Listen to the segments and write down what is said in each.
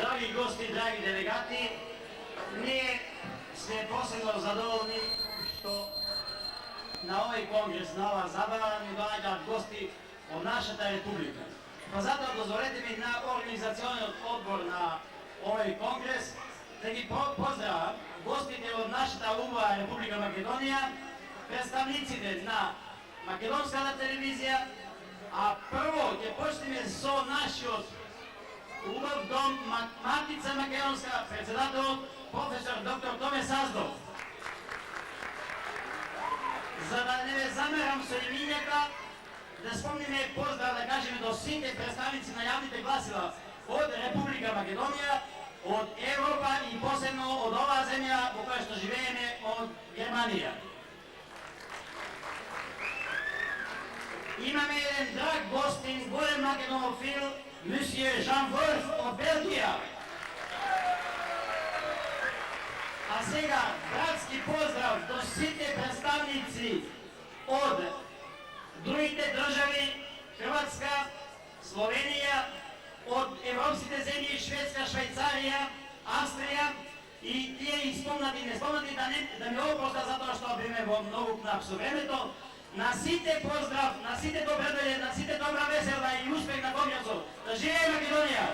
Dragi gosti, dragi delegati, ние сме посебно задоволни што на овој конгрес, на оваа забава ни доаѓаат гости од нашата република. Па затоа дозволете ми на организациониот одбор на овој конгрес да ги поздравам гостите од нашата убава Република Македонија, представниците на македонската телевизија, а прво ќе почнеме со нашиот убав дом Матица Македонска, председател професор доктор Томе Саздов. За да не ве замерам со имињата, да спомниме поздрав да кажеме до сите представници на јавните гласила од Република Македонија, од Европа и посебно од оваа земја во која што живееме, од Германија. Имаме еден драг гостин, голем македонофил, Мусије Жан Волф од Белгија. А сега братски поздрав до сите представници од другите држави, Хрватска, Словенија, од европските земји, Шведска, Швајцарија, Австрија и тие исполнати и неспомнати, да ми опроста затоа што биме во многу кнап со времето. На сите поздрав, на сите добредојде, на сите добра весела и успех на конгресот. Да живее Македонија!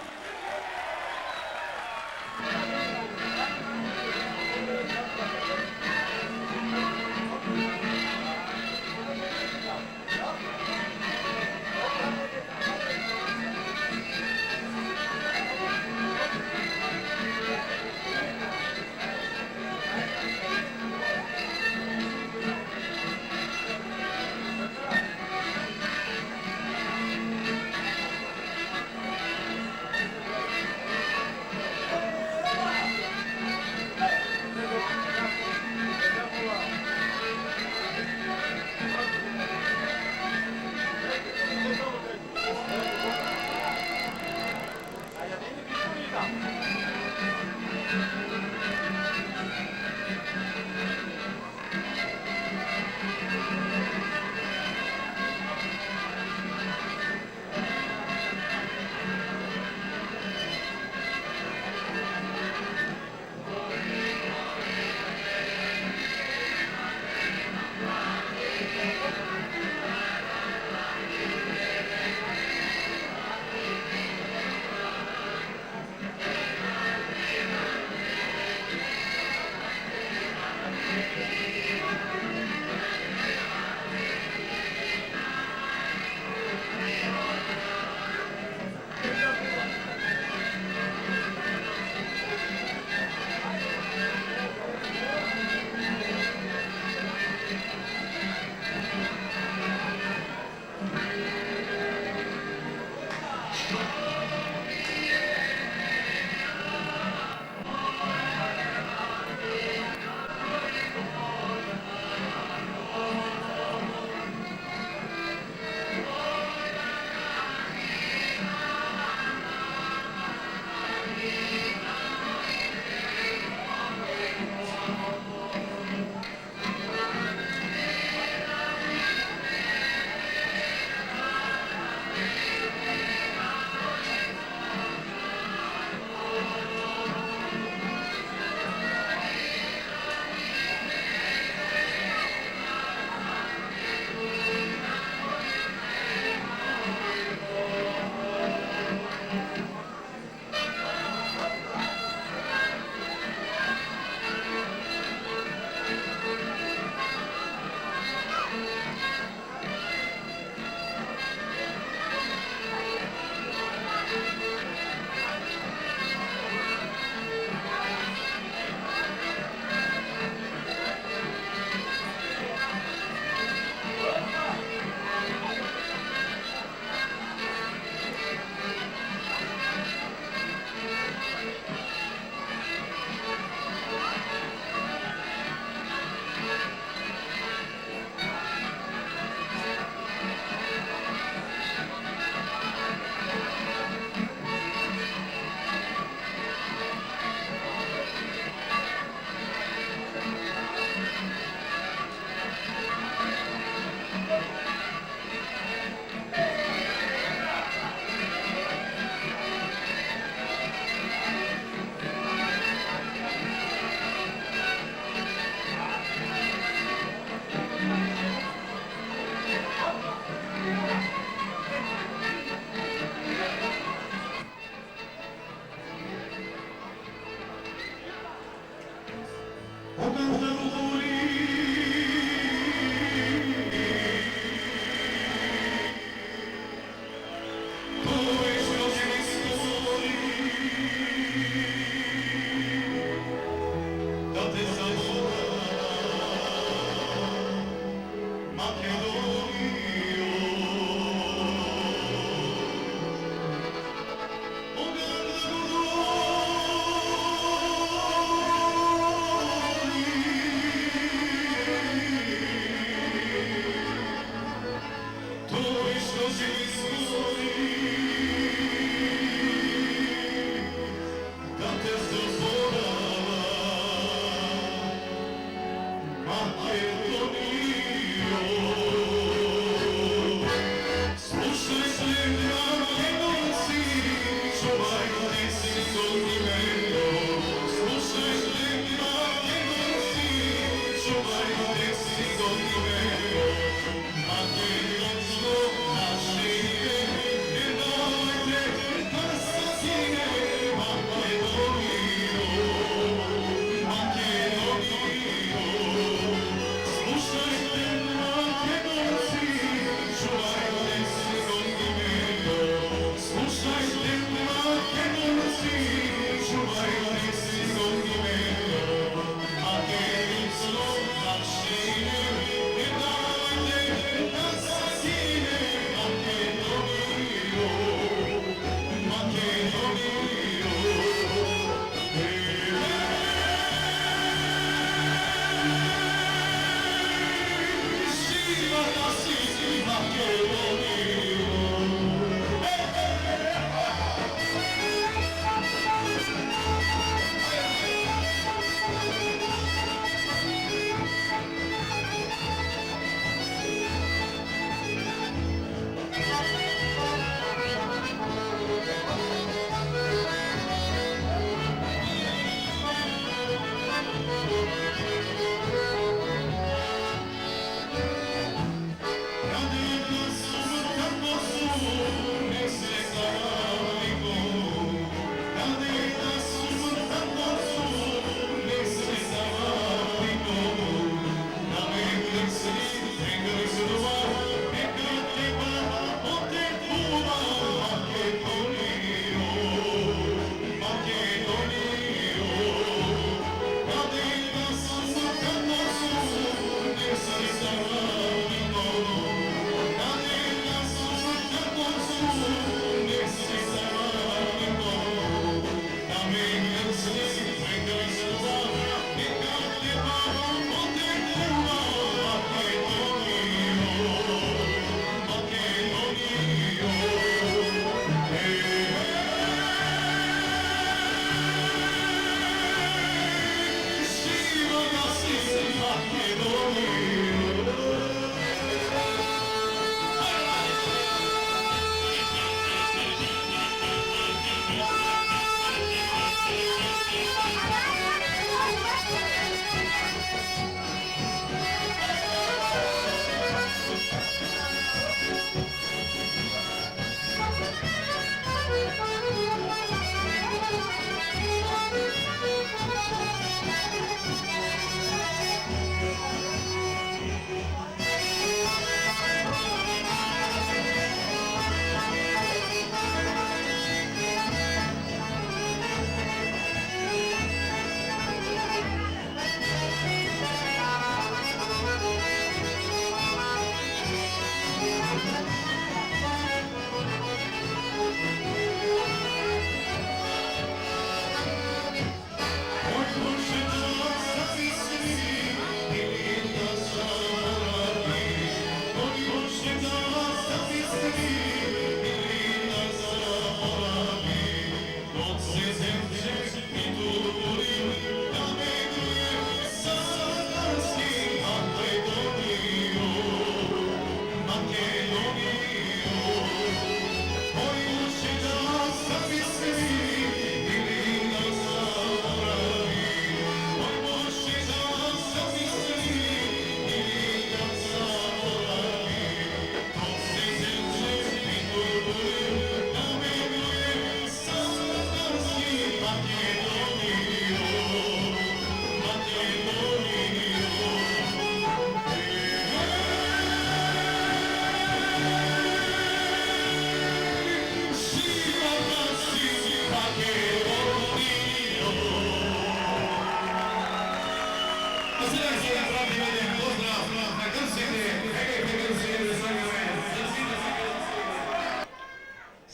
Приведем поздрав на грците, египте грци Иерусалиме.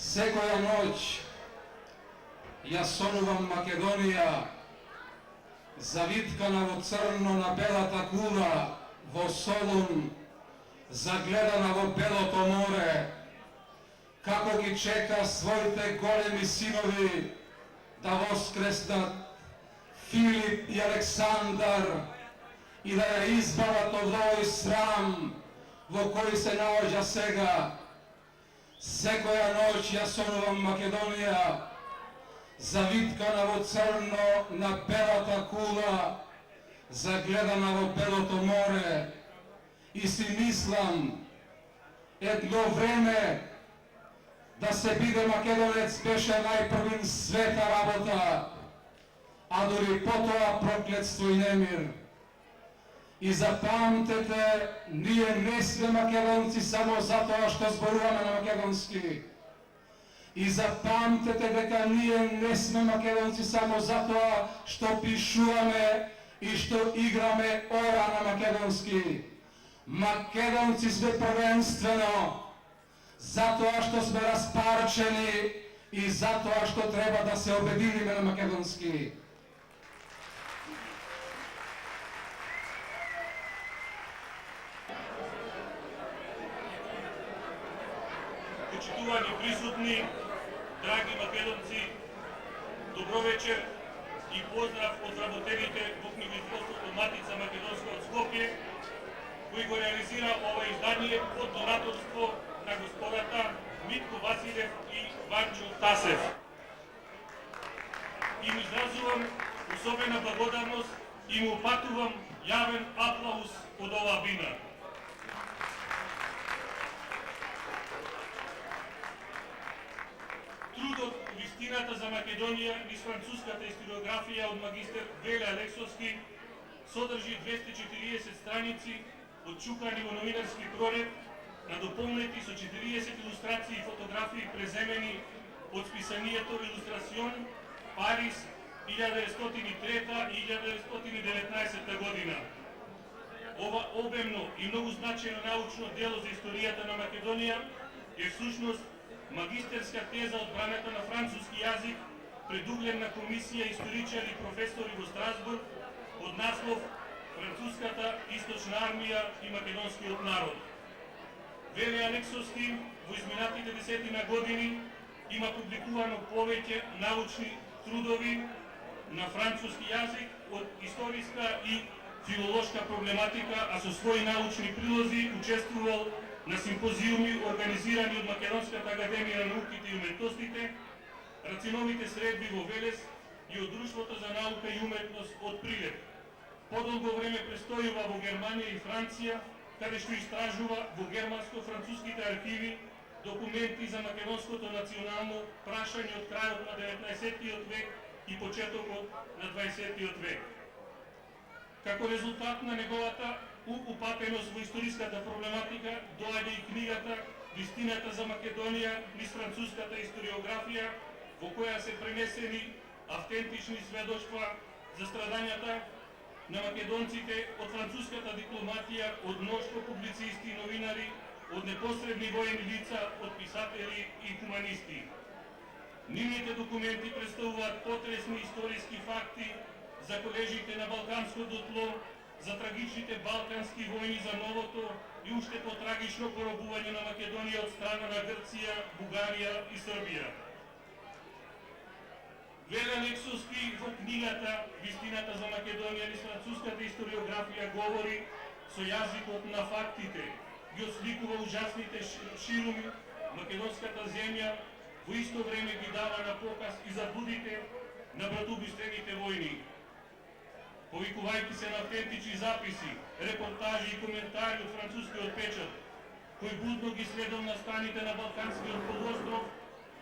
Секоја ноќ ја сонувам Македонија, завиткана во црно на белата кула, во Солун, загледана во белото море, како ги чека своите големи синови да воскреснат Филип и Александар и да ја избават од овој срам во кој се наоѓа сега. Секоја ноќ ја сонувам Македонија, завиткана во црно на белата кула, загледана во белото море, и си мислам, едно време да се биде македонец беше најпрвин света работа, а дури потоа проклетство и немир. И запамтете, ние не сме македонци само затоа што зборуваме на македонски. И запамтете дека ние не сме македонци само затоа што пишуваме и што играме ора на македонски. Македонци сме првенствено затоа што сме распарчени и затоа што треба да се обединиме на македонски. Почитувани присутни, драги македонци, добро вечер и поздрав од работените во книгоиздателството Матица Македонска од Скопје, кој го реализира ова издание под донаторство на господата Митко Василев и Ванчо Тасев. Им изразувам особена благодарност и му упатувам јавен аплауз од оваа бина. Трудот вистината за Македонија низ француската историографија од магистер Веле Алексовски содржи 240 страници отчукани во новинарски проред, надополнети со 40 илустрации и фотографии преземени од списанието Илустрацион, Париз, 1903 и 1919 година. Ова обемно и многу значајно научно дело за историјата на Македонија е всушност магистерска теза одбраната на француски јазик пред угледна комисија историчари и професори во Страсбург под наслов Француската источна армија и македонскиот народ. Веле Алексовски во изминатите десетина години има публикувано повеќе научни трудови на француски јазик од историска и филолошка проблематика, а со своји научни прилози учествувал на симпозиуми организирани од Македонската академија на науките и уметностите, рациновите средби во Велес и од Друштвото за наука и уметност од Прилеп. Подолго време престојува во Германија и Франција, каде што истражува во германско-француските архиви документи за македонското национално прашање од крајот на 19. век и почетокот на 20. век. Како резултат на неговата упатеност во историската проблематика доаѓа и книгата Вистината за Македонија низ француската историографија, во која се пренесени автентични сведоштва за страдањата на македонците од француската дипломатија, од мноштво публицисти и новинари, од непосредни воени лица, од писатели и хуманисти. Нивните документи представуваат потресни историски факти за колежите на балканското тло, за трагичните балкански војни за новото и уште потрагично поробување на Македонија од страна на Грција, Бугарија и Србија. Веле Алексовски во книгата Вистината за Македонија низ француската историографија говори со јазикот на фактите, ги осликува ужасните шируми македонската земја, во исто време ги дава на показ и заблудите на братоубиствените војни. Повикувајќи се на автентични записи, репортажи и коментари од францускиот печат, кој будно ги следел настаните на Балканскиот полуостров,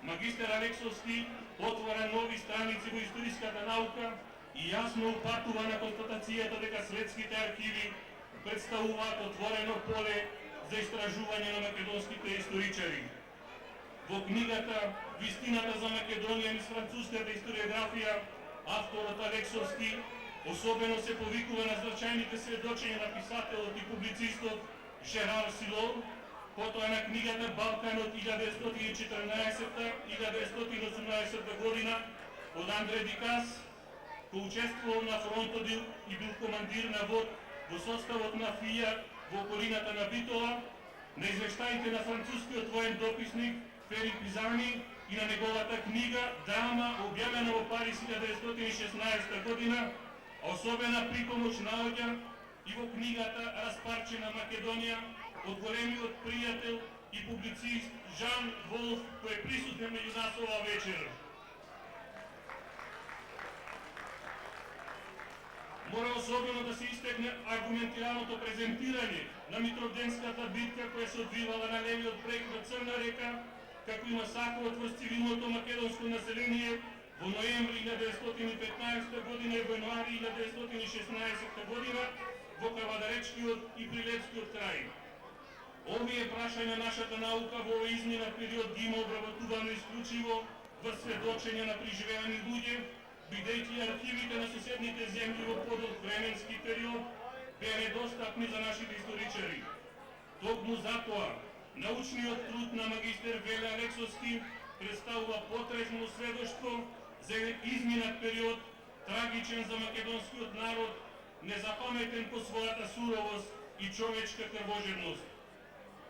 магистер Алексовски отвора нови страници во историската наука и јасно упатува на констатацијата дека светските архиви представуваат отворено поле за истражување на македонските историчари. Во книгата Вистината за Македонија низ француската историографија, авторот Алексовски Особено се повикува на значајните сведочења на писателот и публицистот Жерар Силов, потоа на книгата Балкан од 1914-1918 година од Андре Дикас, поучествувал на фронтот и бил командир на вод во составот на ФИА во околината на Битола, на извештаите на францускиот воен дописник Фери Пизани и на неговата книга Драма, објавена во Париз 1916 година, а особена припомош наоѓа и во книгата Распарчена Македонија од големиот пријател и публицист Жан Волф, кој е присутен меѓу нас ова вечер. Мора особено да се истегне аргументираното презентирање на Митровденската битка која се одвивала на левиот брег до Црна река, како и масакрот врз цивилното македонско население во ноември 1915 година и во јануари 1916 година во Кавадаречкиот и Прилепскиот крај. Овие прашања нашата наука во овој изминат период ги има обработувано исклучиво врз сведочења на преживеани луѓе, бидејќи архивите на соседните земји во подолг временски период беа недостапни за нашите историчари. Токму затоа, научниот труд на магистер Веле Алексовски представува потресно сведоштво за изминат период, трагичен за македонскиот народ, незапаметен по својата суровост и човечка крвожерност.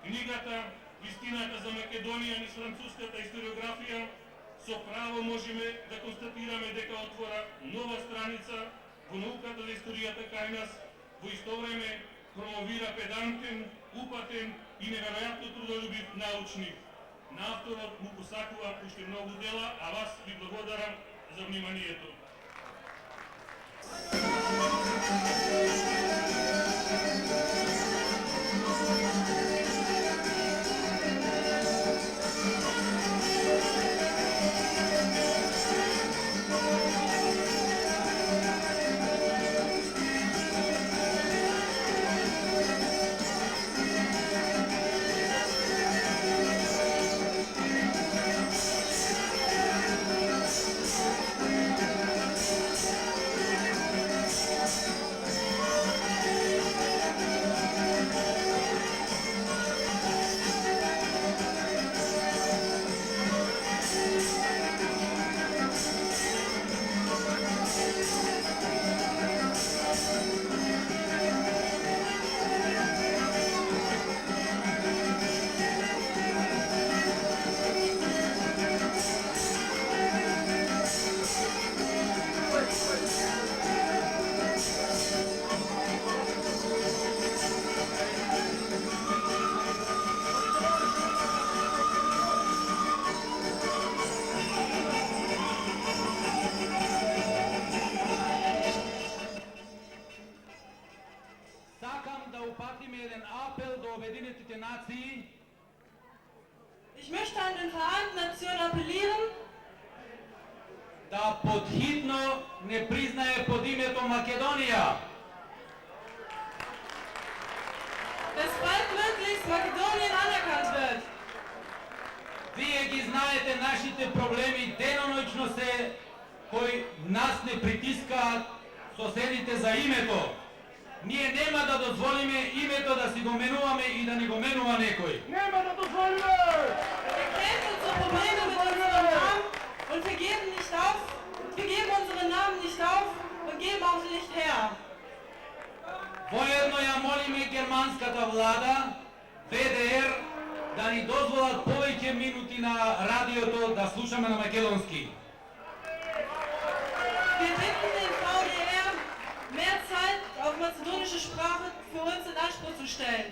Книгата Вистината за Македонија низ француската историографија со право можеме да констатираме дека отвора нова страница во науката за историјата кај нас, во исто време промовира педантен, упатен и неверојатно трудолюбив научник. На авторот му посакува уште многу дела, а вас ви благодарам за вниманието. Ich möchte an den Vereinten Nationen appellieren, да подхитно не признае под името Македонија. dass baldmöglichst Makedonien anerkannt wird. Вие ги знаете нашите проблеми деноноќно се кои нас не притискаат соседите за името. Ние нема да дозволиме името да си го менуваме и да не го менува некој. Нема да дозволиме! Wir kämpfen unsere Probleme mit unserem Namen und wir geben unseren Namen nicht auf und geben auch nicht her. Воедно ја молиме германската влада, ВДР, да ни дозволат повеќе минути на радиото да слушаме на македонски. Wir bitten den VDR, mehr Zeit auf mazedonische Sprache für uns in Anspruch zu stellen.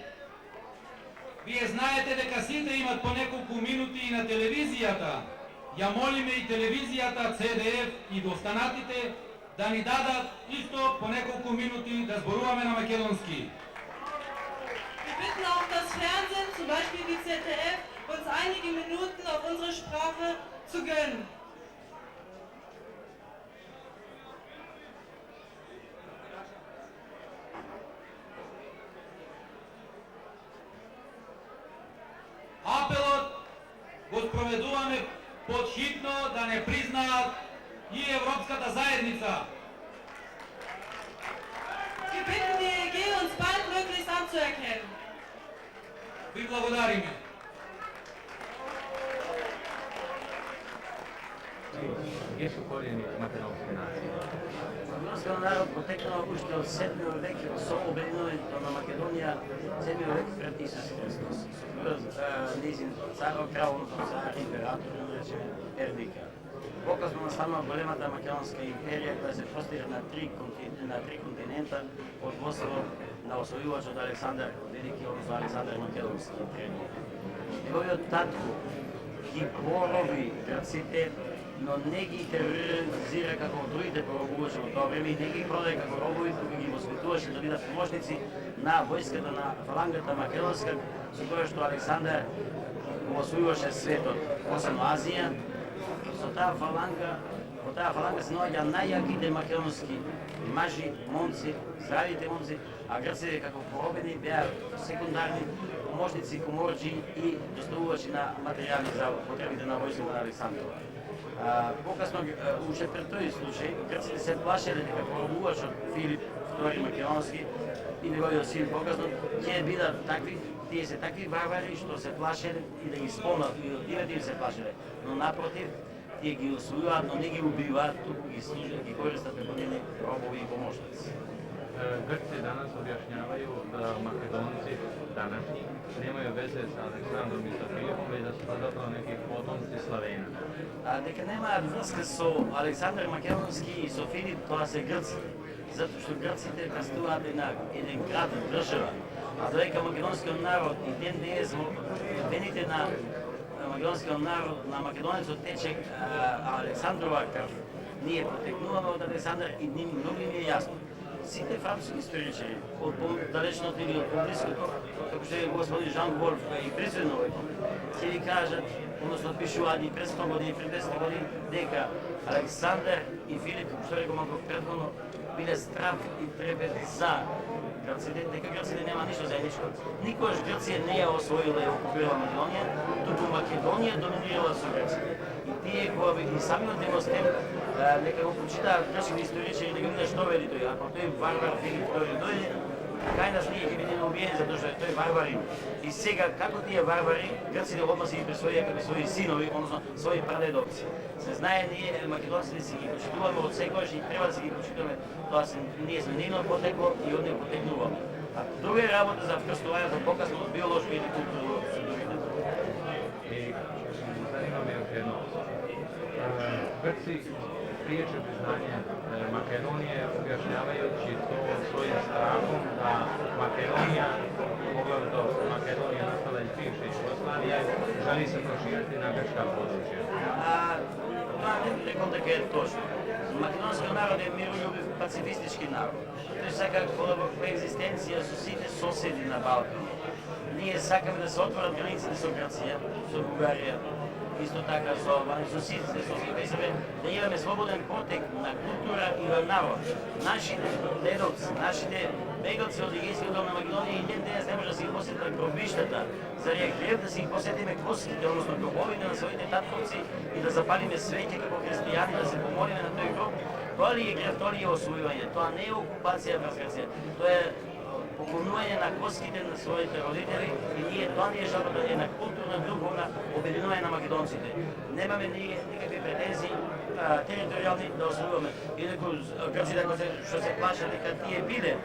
Вие знаете дека сите имат по неколку минути и на телевизијата. Ја молиме и телевизијата, CDF и достанатите да ни дадат исто по неколку минути да зборуваме на македонски. Wir bitten auch das Fernsehen, zum Beispiel die ZDF, uns einige Minuten auf unsere Sprache zu gönnen. Апелот го спроведуваме подхитно да не признаат и Европската заедница. Ви благодариме. Gdje su korijeni makedonske nacije? Македонскиот народ потекнал уште од 7 век со обединувањето на Македонија, 7 век пред Исус Христос. Низин цар, крал, цар, император, речеме Ердика. Показно настанува големата македонска империја која се простира на три континента од водство на освојувачот Александар Велики, односно Александар Македонски. Неговиот татко ги пороби грците, но не ги тероризира како другите поробувачи во тоа време и не ги продаде како робови, туку ги восветуваше да бидат помошници на војската на фалангата македонска, со тоа што Александар го освојуваше светот, посебно Азија. Со таа фаланга се наоѓа најјаките македонски мажи, момци, здравите момци, а грците како поробени беа секундарни помошници, коморџи и доставувачи на материјали за потребите на војската на Александрова. Покасно, уште пред тој случај, грците се плашеле дека поробувачот Филип II Македонски и неговиот син покасно ќе бидат такви, тие се такви варвари што се плашеле и да ги спомнат и од името им се плашеле, но напротив, тие ги освојуваат, но не ги убиваат, туку ги служат, ги користат како нени робови и помошници. Grci danas objašnjavaju da Makedonci današnji nemaju veze sa Aleksandrom i sa Filipom, već da su to zapravo neki potomci Slavena. Дека немаат врска со Александар Македонски и со Филип, тоа се грци. Затоа што грците крстуваат на еден град, држава, а додека македонскиот народ и ден денес во вените на македонскиот народ, на македонецот тече Александрова крв. Ние потекнуваме од Александар и многу ни е јасно. Сите француски историчари, од далечното или од поблиското, како што е господин Жан Волф и присутен овој, ќе ви кажат, односно пишуваат и пред 100 години, пред 200 години, дека Александар и Филип, што рекол малку претходно, биле страх и трепет за грците, дека грците нема ништо заедничко. Никош Грција не ја освоила и окупирала Македонија, туку Македонија доминирала со грците. И тие кои и самиот Демостен нека го почитаат грчките историчари, нека видат што вели тој. Ако тој варвар Филип II дојде, кај нас ние ќе бидеме убиени затоа што тој варварин. И сега како тие варвари грците одма се ги присвоија како своји синови, односно своји прадедовци. Се знае ние македонците се ги почитуваме од секојаш и треба да се ги почитуваме. Тоа се ние сме нейно потекло и од него потекнуваме. А друга е работа за вкрстувањето покасно од биолошко или културно со другите. I zanima me još jedno. Grci priječe priznanje Makedonije objašnjavajući to svojim strahom da Makedonija, poglavito Makedonija nastala iz bivše Jugoslavije, želi se proširiti na grčka područja. Тоа не би рекол дека е точно. Македонскиот народ е мирољубив, пацифистички народ. Тој сака коегзистенција со сите соседи на Балкан. Ние сакаме да се отворат границите со Грција, со Бугарија, исто така со Албанија, со сите соседи, да имаме слободен потек на култура и на народ. Нашите дедовци, нашите бегалци од Егејскиот дом на Македонија и ден денес не може да си ги посетат гробиштата, за рекрев да си ги посетиме коските, односно гробовите на своите татковци и да запалиме свеќе како христијани, да се помолиме на тој гроб. Тоа ли е грев, тоа ли е освојување? Тоа не е окупација врз Грција, тоа е поклонување на коските на своите родители и ние тоа ни е жалбата една културна, духовна обединување на македонците. Немаме никакви претензии територијални да освојуваме. Инаку грците што се плашат дека тие биле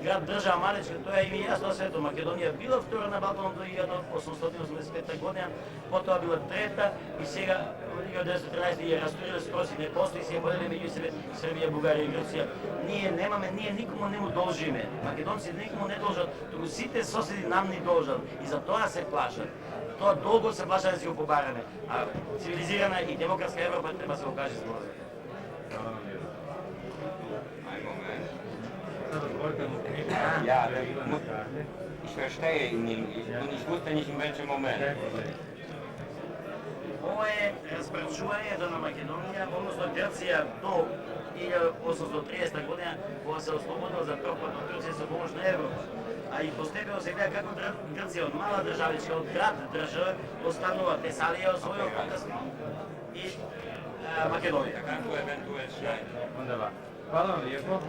град држава малечка, тоа им е јасно свето. Македонија била втора на Балканот до 1885 година, потоа била трета и сега во 1913 ја растуриле скроз и не постои, се поделе меѓу себе Србија, Бугарија и Грција. Ние никому не му должиме. Македонците никому не должат, туку сите соседи нам ни должат и за тоа се плашат. Тоа долго се плашат да си го побараме. А цивилизирана и демократска Европа треба да се окаже збор. Ja, ich verstehe ihn nicht und ich wusste nicht in welchem Moment. Ова е разбрачувањето на Македонија, односно Грција до 1830 година, кога се ослободила за прв пат од Турција со помош на Европа. А и постепено се гледа како Грција од мала државичка, од град држава, останува Тесалија, освојува покасно и Македонија. Kako eventuell scheint. Onda hvala vam lijepo.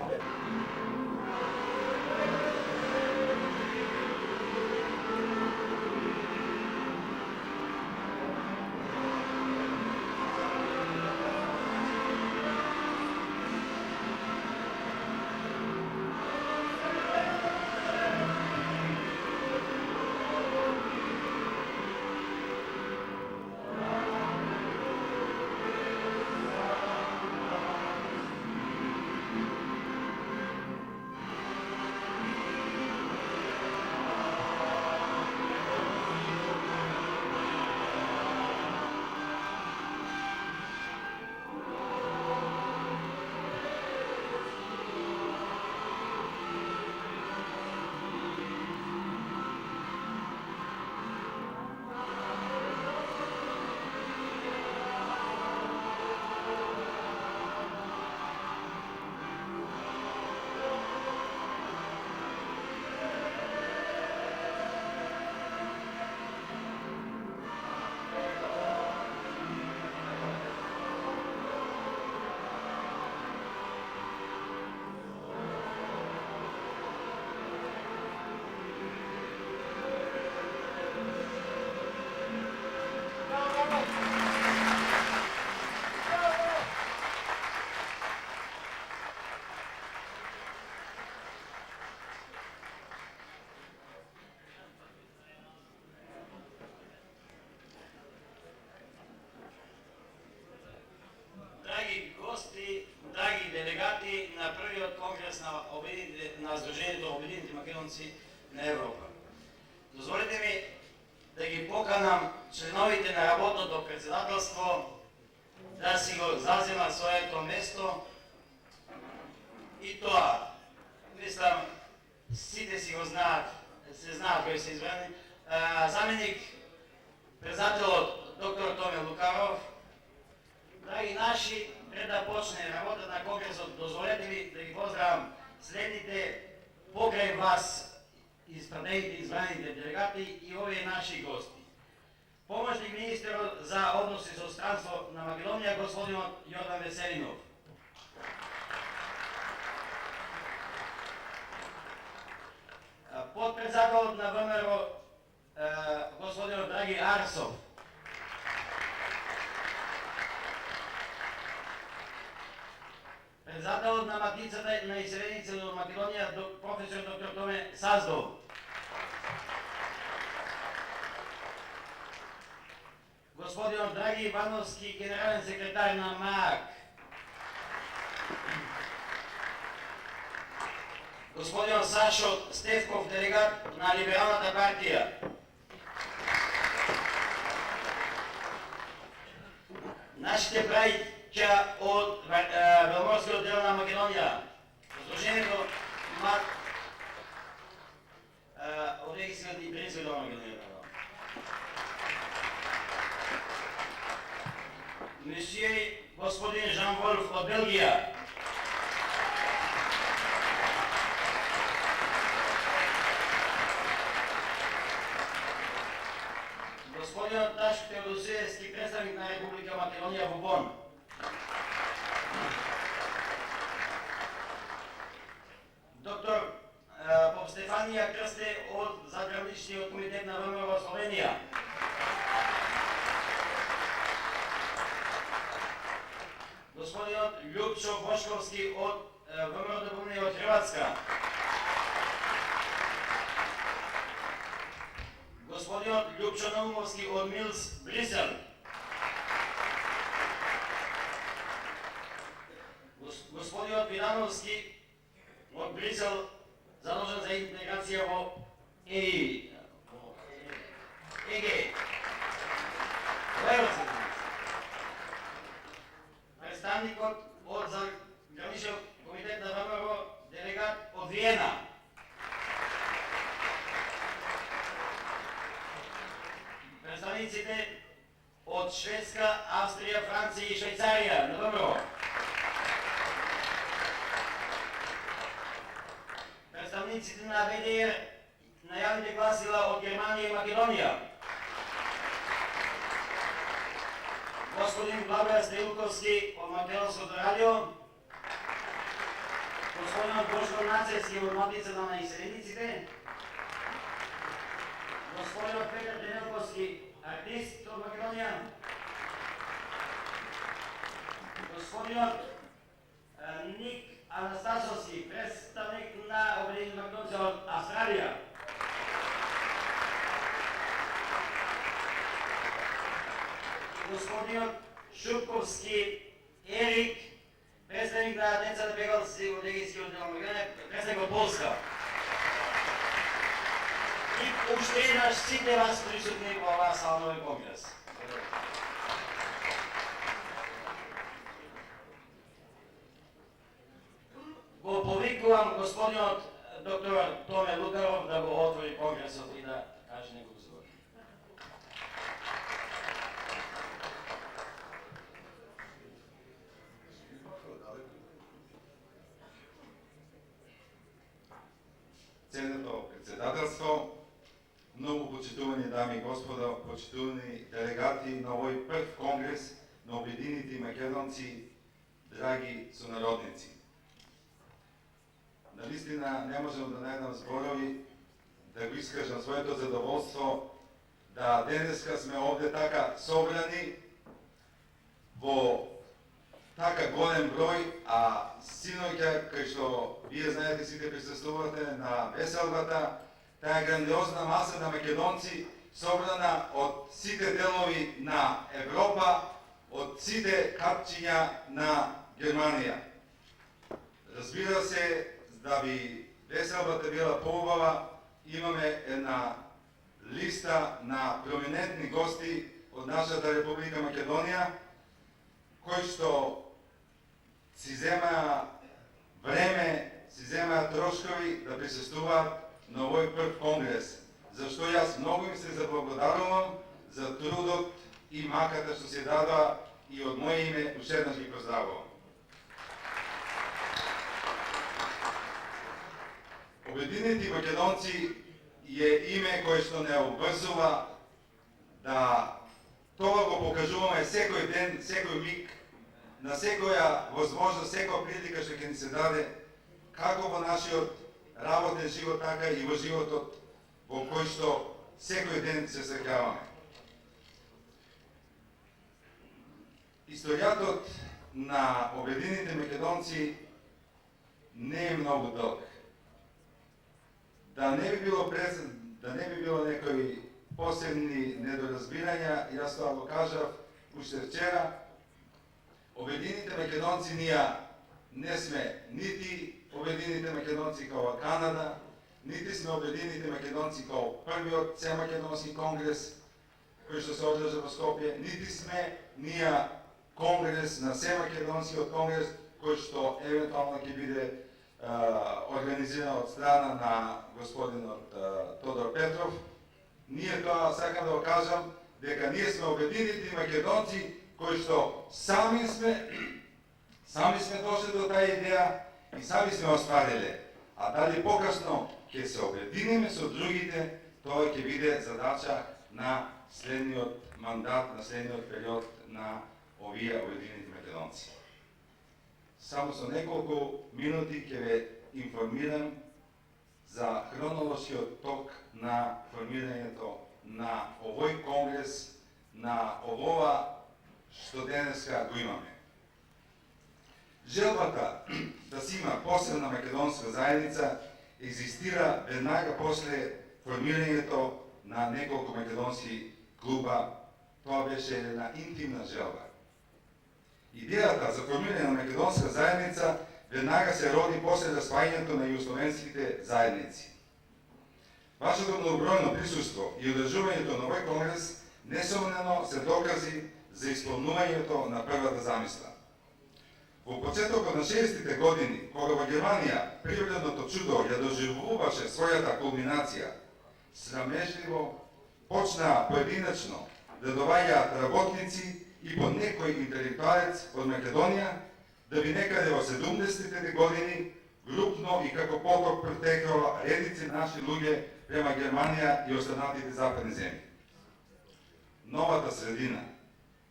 конгрес на Сдружението Обединените македонци на Европа. Дозволете ми да ги поканам членовите на работното председателство да си го зазема своето место и тоа. Мислам, сите си го знаат, се знаат кои се избрани. Заменик председателот доктор Томе Лукаров. Драги наши, пред да почне работата на конгресот, дозволете ми да ги поздравам следните покрај вас изпратените избраните делегати и овие наши гости. Помощник министер за односи со странство на Македонија, господин Јордан Веселинов. Подпредседателот на ВМРО, господин Драги Арсов. Председателот на Матицата на иселениците од Македонија, професор доктор Томе Саздов. Господин Драги Ивановски, генерален секретар на МААК. Господин Сашо Стефков, делегат на Либералната партија. Нашите браќа од Беломорскиот дел на Македонија, Сдружението од Египетскиот и Бринскиот дел на Македонија. Месије господин Жан Волф од Белгија. Господин Ташко Теодосиевски, представник на Република Македонија во Бон. Доктор Поп Стефанија Крсте од Заграничниот комитет на ВМРО во Словенија. Господинот Љупчо Бошковски од ВМРО Допомни од Хрватска. Господинот Љупчо Наумовски од Милс, Брисел. Господинот Видановски од Брисел, задолжен за интеграција во ЕГ. Представникот од Заграничниот комитет на ВМРО, делегат од Виена. Представниците од Шведска, Австрија, Франција и Швајцарија на ВМРО. Представниците на ВДР на јавните гласила од Германија и Македонија. Господин Благојар Стрелковски од Македонското радио. Господин Бошко Нацевски од Матицата на иселениците. Господин Петар Денелковски, артист од Македонија. Господинот Ник Анастасовски, представник на Обединените македонци од Австралија. Господинот Шупковски Ерик, представник на децата бегалци од Египетскиот дел на Македонија, представник од Полска. И уште еднаш сите вас присутни во оваа сала на конгрес. Го повикувам господинот доктор Томе Лукаров да го отвори конгресот и да каже неколку збори. Ценето председателство, многу почитувани дами и господа, почитувани делегати на овој прв конгрес на Обединените македонци, драги сонародници. Навистина не можам да најдам зборови да го искажам своето задоволство да денеска сме овде така собрани во така голем број, а синоќа, кај што вие знаете сите присуствувате на веселбата, таа грандиозна маса на македонци собрана од сите делови на Европа, од сите капчиња на Германија. Разбира се, да би веселбата била поубава, имаме една листа на проминентни гости од нашата Република Македонија, кои што си земаа време, си земаа трошкови да присуствуваат на овој прв конгрес, зашто јас многу им се заблагодарувам за трудот и маката што се дадоа и од моје име уште еднаш ги поздравувам. Обединети македонци е име кое што не обврзува да тоа го покажуваме секој ден, секој миг, на секоја возможност, секоја прилика што ќе ни се даде, како во нашиот работен живот, така и во животот во кој што секој ден се среќаваме. Историјатот на обединените македонци не е многу долг. Да не би било некои посебни недоразбирања, јас тоа го кажав уште вчера, обединените македонци ние не сме нити обединените македонци као Канада, нити сме обединените македонци као првиот Семакедонски конгрес кој што се одржа во Скопје, нити сме ние конгрес на Семакедонскиот конгрес кој што евентуално ќе биде организиран од страна на господинот Тодор Петров. Ние тоа сакам да го кажам дека ние сме обединети македонци кои што сами сме дошли до таа идеја и сами сме оствариле. А дали покасно ќе се обединиме со другите, тоа ќе биде задача на следниот мандат, на следниот период на овие обединети македонци. Само со неколку минути ќе ве информирам за хронолошкиот ток на формирањето на овој конгрес, на овова што денеска го имаме. Желбата да си има посебна македонска заедница екзистира веднага после формирањето на неколку македонски клуба. Тоа беше една интимна желба. Идејата за формирање на македонска заедница веднага се роди после распаѓањето на југословенските заедници. Вашето многобројно присуство и одржувањето на овој конгрес несомнено се докази за исполнувањето на првата замисла. Во почетокот на 60-те години, кога во Германија привредното чудо ја доживуваше својата кулминација, срамежливо почнаа поединечно да доаѓаат работници и по некој интелектуалец од Македонија, да би некаде во 70-те години групно и како поток претекала редици наши луѓе према Германија и останатите западни земји. Новата средина,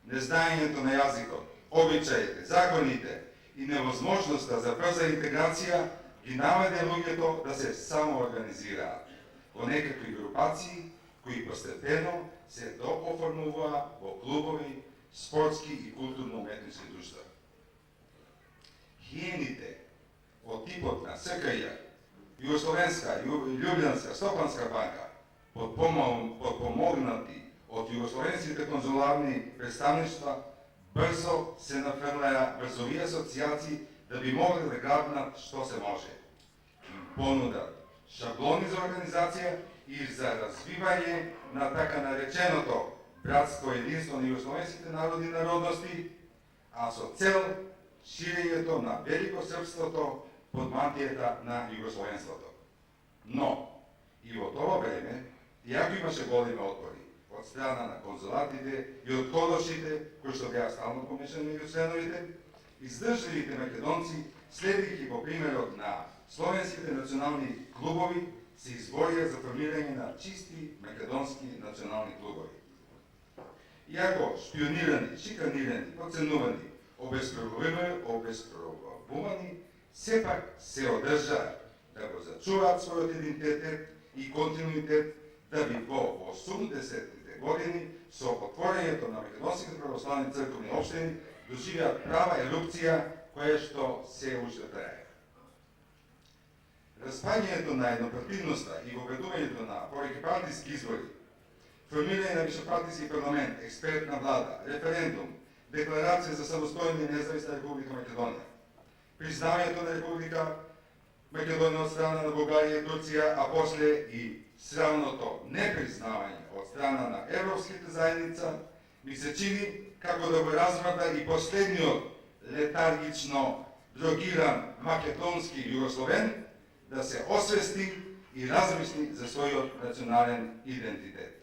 незнаењето на јазикот, обичаите, законите и невозможноста за брза интеграција ги наведе луѓето да се самоорганизираат во некакви групации кои постепено се дооформуваа во клубови, спортски и културно-уметнички друштва. Хиените од типот на СКЈ, Југословенска и Љубљанска Стопанска банка, подпомогнати од југословенските конзуларни представништва, брзо се нафрлаја врз овие асоцијации да би могли да грабнат што се може. Им понудат шаблони за организација и за развивање на така нареченото братско единство на југословенските народи и народности, а со цел ширењето на великосрпството под мантијата на југословенството. Но и во тоа време, иако имаше големи отпори од страна на конзулатите и од ходошите, кои што беа стално помешани меѓу членовите, издржливите македонци, следејќи по примерот на словенските национални клубови, се изборија за формирање на чисти македонски национални клубови. Иако шпионирани, шиканирани, оценувани, обезпробувани, сепак се одржаа да го зачуваат својот идентитет и континуитет, да би во 80-те години со отворањето на македонските православни црковни општини доживеат права ерупција која што се уште трае. Распаѓањето на еднопартидноста и воведувањето на повеќепартиски избори, формирање на вишепартиски парламент, експертна влада, референдум, декларација за самостојна и независна Република Македонија, признаването на Република Македонија од страна на Бугарија и Турција, а после и срамното непризнавање од страна на Европските заедница, ми се чини како да го размрда и последниот летаргично дрогиран македонски југословен да се освести и размисли за својот национален идентитет.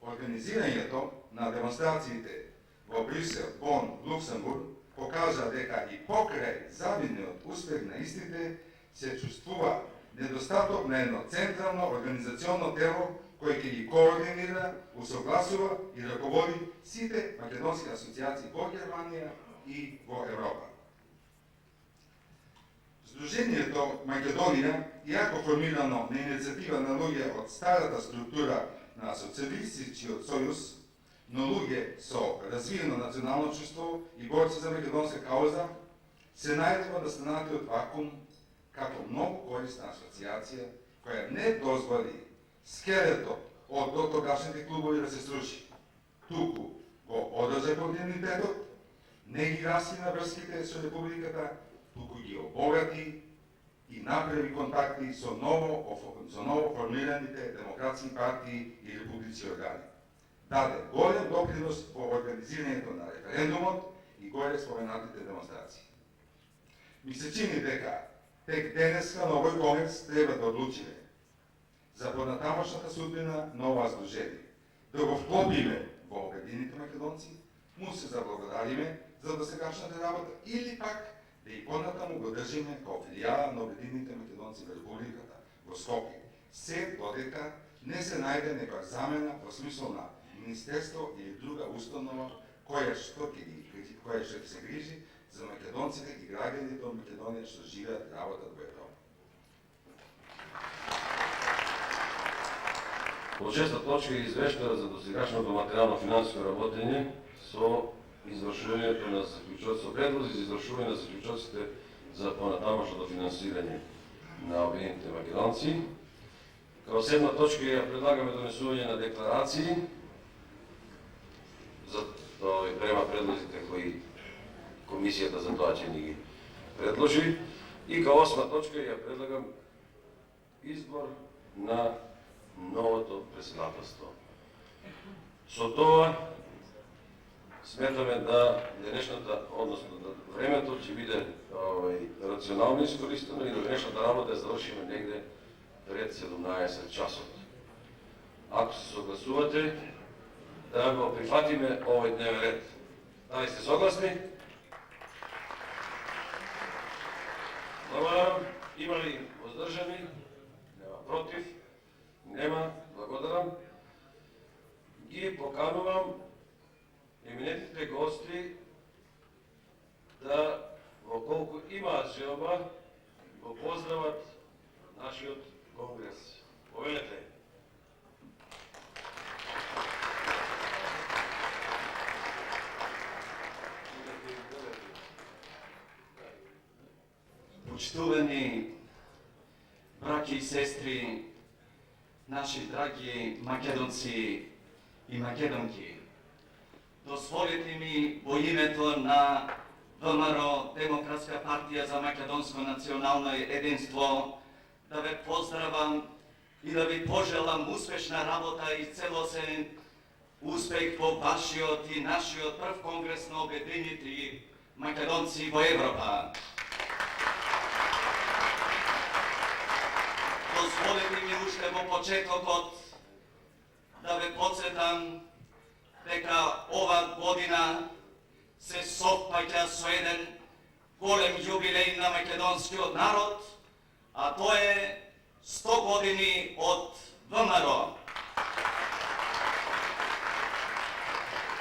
Организирањето на демонстрациите во Брюсел, Бон, Луксембург покажа дека и покрај завидниот успех на истите се чувствува недостаток на едно централно организационно тело кој ќе ги координира, усогласува и раководи сите македонски асоциации во Германија и во Европа. Сдруженијето Македонија, иако формирано на иницијатива на луѓе од старата структура на Социјалистичкиот сојуз, но луѓе со развиено национално чувство и борци за македонска кауза, се најдува да станати од вакуум како многу корисна асоциација која не дозволи скелетот од дотогашните клубови да се сруши. Туку го одржа континуитетот, не ги раскина врските со републиката, туку ги обогати и направи контакти со ново формираните демократски партии и републични органи. Даде голем допринос во организирањето на референдумот и горе споменатите демонстрации. Ми се чини дека тек денеска на овој конгрес треба да одлучиме за понатамошната судбина на ова сдружение, да го вклопиме во обединените македонци, му се заблагодариме за досегашната работа или пак да и понатаму го држиме као филијала на обединените македонци во републиката во Скопје, се додека не се најде нека замена во смисол на министерство или друга установа која што ќе се грижи за македонците и граѓаните од Македонија што живеат и работат во Европа. По 6 точка е извештаја за досегашното материјално-финансиско работење со извршувањето на заклучоци, со предлози за извршување на заклучоците за понатамошното финансирање на обединените македонци. Као 7 точка ја предлагаме донесување на декларации за тоа према предлозите кои комисијата за тоа ќе ни ги предложи. И као 8 точка ја предлагам избор на новото председателство. Со тоа сметаме да денешната, односно да времето ќе биде рационално искористено и да денешната работа ја завршиме негде пред 17 часот. Ако се согласувате, да го прифатиме овој дневен ред. Дали сте согласни? Благодарам. Има ли воздржани? Нема против? Нема. Благодарам. Ги поканувам именитите гости да, во колку имаат желба, го поздрават нашиот конгрес. Повелете. Почитувани браќи и сестри, наши драги македонци и македонки, дозволете ми во името на ВМРО, Демократска партија за македонско национално единство, да ве поздравам и да ви пожелам успешна работа и целосен успех во вашиот и нашиот прв конгрес на обединените македонци во Европа. Дозволете ми уште во почетокот да ве подсетам дека ова година се совпаѓа со еден голем јубилеј на македонскиот народ, а тоа е 100 години од ВМРО.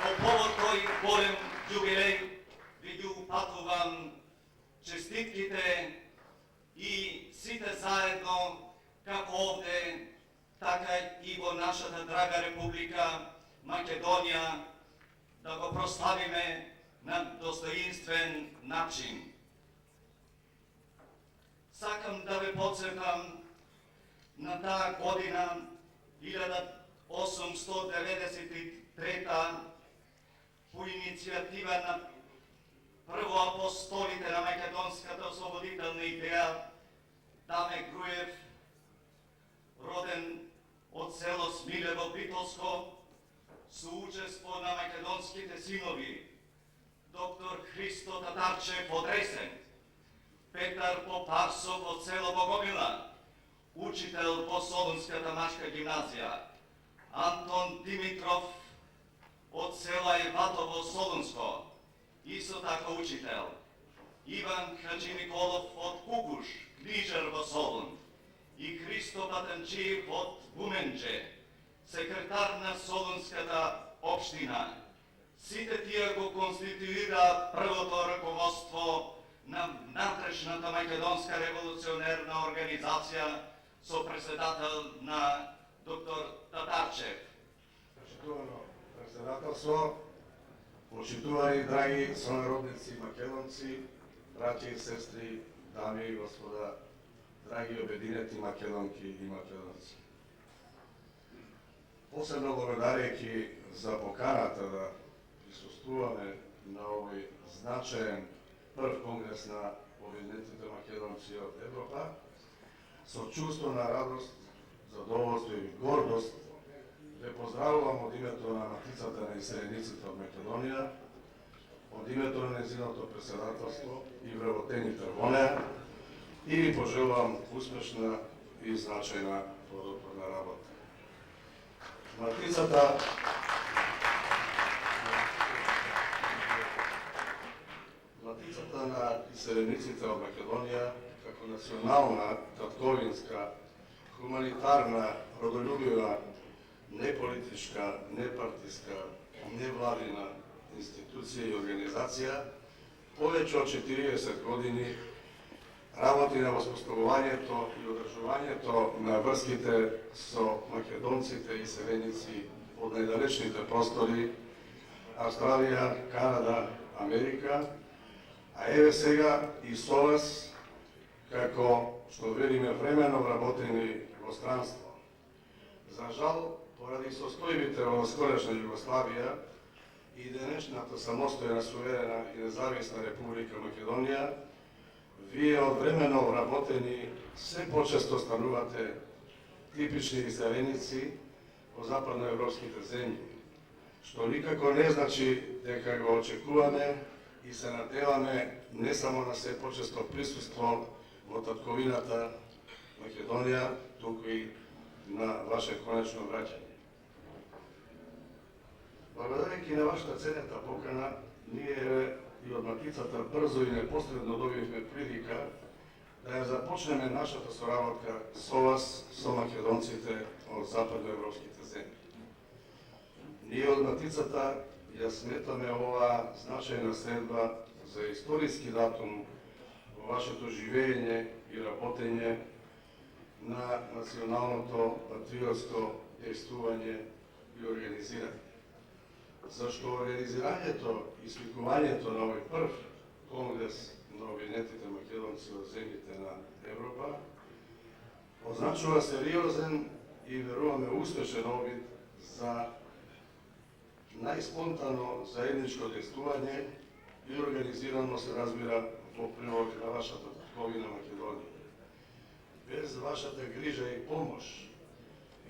По повод тој голем јубилеј ви ги упатувам честитките и сите заедно, како овде, така и во нашата драга република Македонија, да го прославиме на достоинствен начин. Сакам да ве подсетам на таа година 1893 по иницијатива на првоапостолите на македонската ослободителна идеја, Даме Груев, роден од село Смилево Битолско, со учество на македонските синови, доктор Христо Татарчев од Ресен, Петар Попарсов од село Боговина, учител во Солунската машка гимназија, Антон Димитров од села Иватово Солунско, исто така учител, Иван Хаджи Николов од Кукуш, книжар во Солун, и Христо Батанчиев од Гуменџе, секретар на Солунската општина. Сите тие го конституира првото раководство на внатрешната македонска револуционерна организација со председател на доктор Татарчев. Почитувано председателство, почитувани драги сонародници македонци, браќа и сестри, дами и господа, драги обединети македонки и македонци. Посебно благодарејќи за поканата да присуствуваме на овој значаен прв конгрес на обединетите македонци од Европа, со чувство на радост, задоволство и гордост, ве поздравувам од името на Матицата на иселениците од Македонија, од името на незиното председателство и вработените во неа, и ви пожелувам успешна и значајна плодотворна работа. Матицата на иселениците од Македонија, како национална, татковинска, хуманитарна, родолюбива, неполитичка, непартиска, невладина институција и организација, повеќе од 40 години работи на воспоставувањето и одржувањето на врските со македонците и селеници од најдалечните простори Австралија, Канада, Америка, а еве сега и со вас, како што велиме времено вработени во странство. За жал, поради состојбите во скорешна Југославија и денешната самостојна, суверена и независна Република Македонија, вие одвремено вработени се почесто станувате типични иселеници во западноевропските земји, што никако не значи дека го очекуваме и се надеваме не само на се почесто присуство во татковината Македонија, туку и на ваше конечно враќање. Благодарејќи на вашата ценета покана, ние и од Матицата брзо и непосредно добивме прилика да ја започнеме нашата соработка со вас, со македонците од западноевропските земји. Ние од Матицата ја сметаме оваа значајна следба за историски датум во вашето живење и работење на националното патриотско дејствување и организирање. Зашто организирањето и свикувањето на овој прв конгрес на обединетите македонци од земјите на Европа означува сериозен и веруваме успешен обид за најспонтано заедничко дејствување и организирано се разбира во прилог на вашата татковина Македонија. Без вашата грижа и помош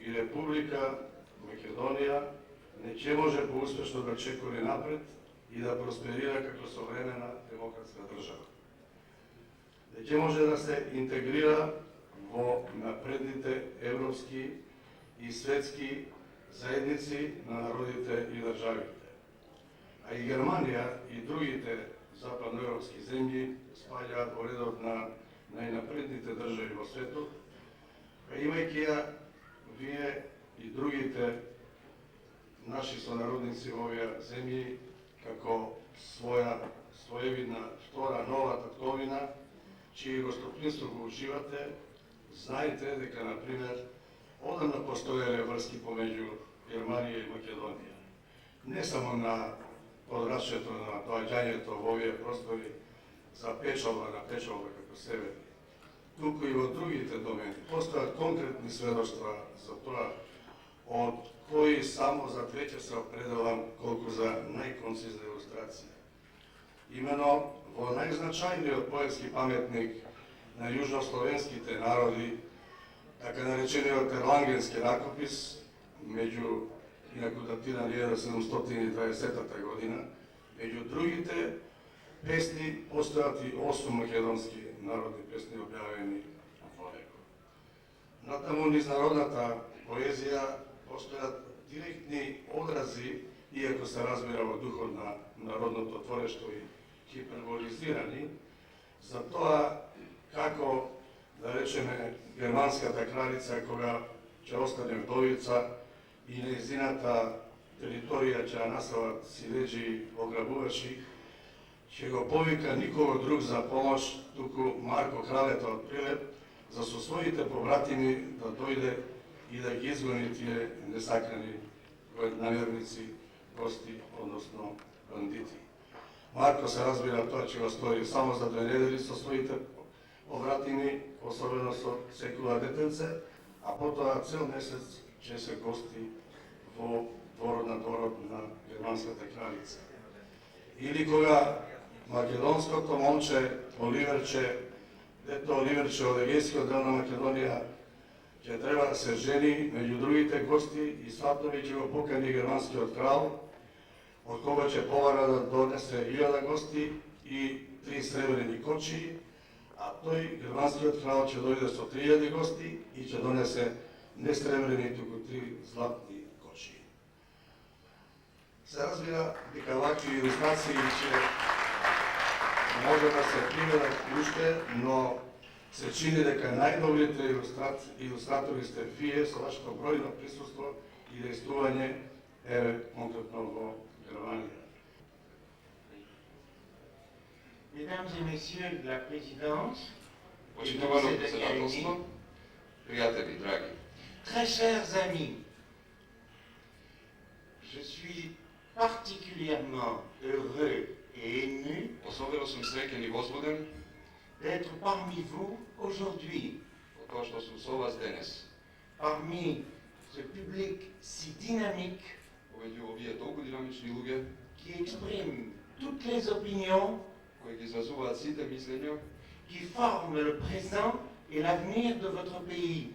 и Република Македонија не ќе може поуспешно да чекори напред и да просперира како современа демократска држава. Не ќе може да се интегрира во напредните европски и светски заедници на народите и државите. А и Германија и другите западноевропски земји спаѓаат во редот на најнапредните држави во светот, а имајќи ја вие и другите наши сонародници во овие земји како своевидна втора нова татковина, чие гостопримство го уживате, знаете дека, например, одамна постоеле врски помеѓу Германија и Македонија. Не само на подрасчето на доаѓањето во овие простори за печалба на печалба како себе, туку и во другите домени. Постојат конкретни сведоштва за тоа, од кои само за две ќе се определам колку за најконцизна илустрација. Имено во најзначајниот поетски паметник на јужнословенските народи, така наречениот Ерлангенски ракопис, меѓу, инаку датиран 1720 година, меѓу другите песни постојат и 8 македонски народни песни објавени во него. Натаму низ народната поезија постојат директни одрази, иако се разбира во духот на народното творештво и хиперболизирани, за тоа како, да речеме, германската кралица, кога ќе остане вдовица и нејзината територија ќе ја населат силеџи ограбувачи, ќе го повика никого друг за помош, туку Марко кралето од Прилеп, за со своите побратими да дојде и да ги изгони тие несакани наверници, гости, односно бандити. Марко се разбира тоа ќе го стори само за 2 недели со своите побратими, особено со секоја детенце, а потоа цел месец ќе се гости во дворот на германската кралица. Или кога македонското момче Оливерче, дето Оливерче од егејскиот дел на Македонија, ќе треба да се жени меѓу другите гости и сватови ќе го покани германскиот крал, од кога ќе повара да донесе 1000 гости и 3 сребрени кочи, а тој германскиот крал ќе дојде со 3000 гости и ќе донесе не сребрени, туку 3 златни кочи. Се разбира дека вакви илустрации ќе може да се примерат уште, но се чини дека најдобрите илустратори сте вие со вашето бројно присуство и действување, еве, конкретно во Германија. Mesdames et messieurs de la présidence, Почитувано председателство, пријатели, драги. très chers amis, je suis particulièrement heureux et ému Особено сум среќен и возбуден d'être parmi vous aujourd'hui, од тоа што сум со вас денес. parmi ce public si dynamique Помеѓу овие толку динамични луѓе qui exprime toutes les opinions, кои ги изразуваат сите мислења, qui forment le présent et l'avenir de votre pays.